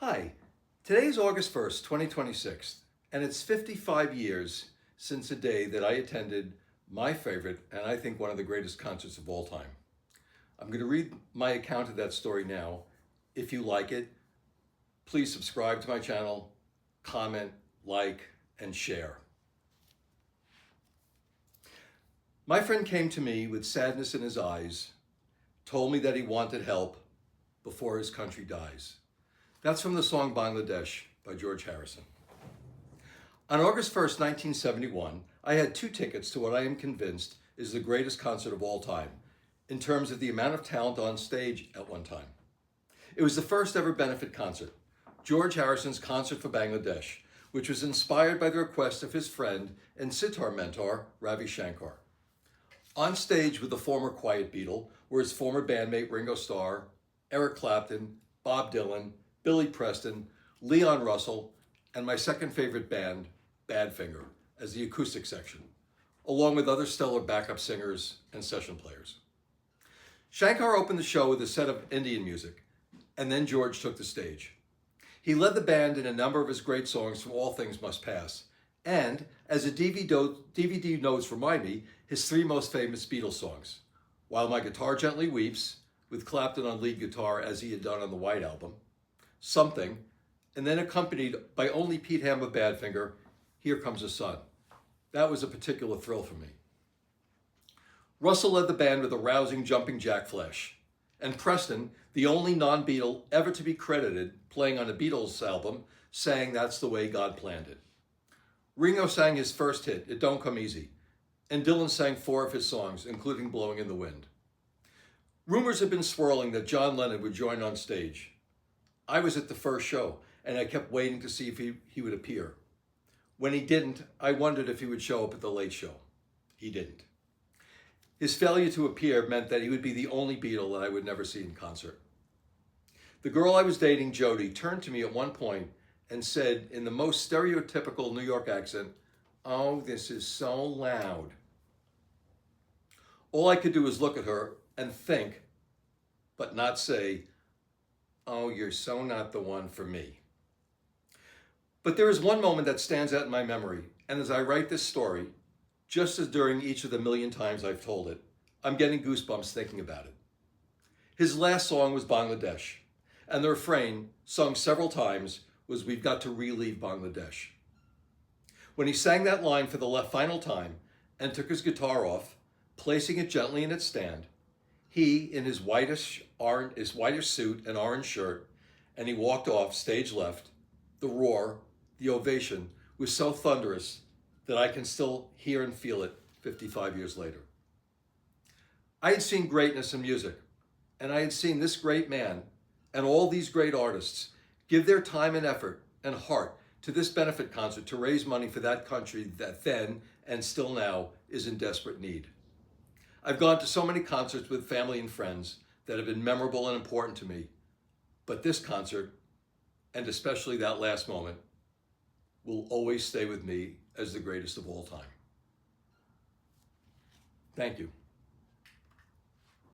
Hi, today is August 1st, 2026, and it's 55 years since the day that I attended my favorite and I think one of the greatest concerts of all time. I'm going to read my account of that story now. If you like it, please subscribe to my channel, comment, like, and share. My friend came to me with sadness in his eyes, told me that he wanted help before his country dies. That's from the song Bangladesh by George Harrison. On August 1st, 1971, I had 2 tickets to what I am convinced is the greatest concert of all time, in terms of the amount of talent on stage at one time. It was the first ever benefit concert, George Harrison's Concert for Bangladesh, which was inspired by the request of his friend and sitar mentor, Ravi Shankar. On stage with the former Quiet Beatle were his former bandmate Ringo Starr, Eric Clapton, Bob Dylan, Billy Preston, Leon Russell, and my second favorite band, Badfinger, as the acoustic section, along with other stellar backup singers and session players. Shankar opened the show with a set of Indian music, and then George took the stage. He led the band in a number of his great songs from All Things Must Pass, and, as the DVD notes remind me, his 3 most famous Beatles songs, While My Guitar Gently Weeps, with Clapton on lead guitar as he had done on the White Album, Something, and then accompanied by only Pete Ham of Badfinger, Here Comes the Sun. That was a particular thrill for me. Russell led the band with a rousing jumping jack flash, and Preston, the only non-Beatle ever to be credited playing on a Beatles album, sang That's the Way God Planned It. Ringo sang his first hit, It Don't Come Easy, and Dylan sang 4 of his songs, including Blowing in the Wind. Rumors had been swirling that John Lennon would join on stage. I was at the first show, and I kept waiting to see if he would appear. When he didn't, I wondered if he would show up at the late show. He didn't. His failure to appear meant that he would be the only Beatle that I would never see in concert. The girl I was dating, Jody, turned to me at one point and said in the most stereotypical New York accent, "Oh, this is so loud." All I could do was look at her and think, but not say, "Oh, you're so not the one for me." But there is one moment that stands out in my memory, and as I write this story, just as during each of the million times I've told it, I'm getting goosebumps thinking about it. His last song was Bangladesh, and the refrain, sung several times, was We've got to relieve Bangladesh. When he sang that line for the final time and took his guitar off, placing it gently in its stand, he, in his whitish suit and orange shirt, and he walked off stage left, the roar, the ovation was so thunderous that I can still hear and feel it 55 years later. I had seen greatness in music, and I had seen this great man and all these great artists give their time and effort and heart to this benefit concert to raise money for that country that then and still now is in desperate need. I've gone to so many concerts with family and friends that have been memorable and important to me, but this concert, and especially that last moment, will always stay with me as the greatest of all time. Thank you.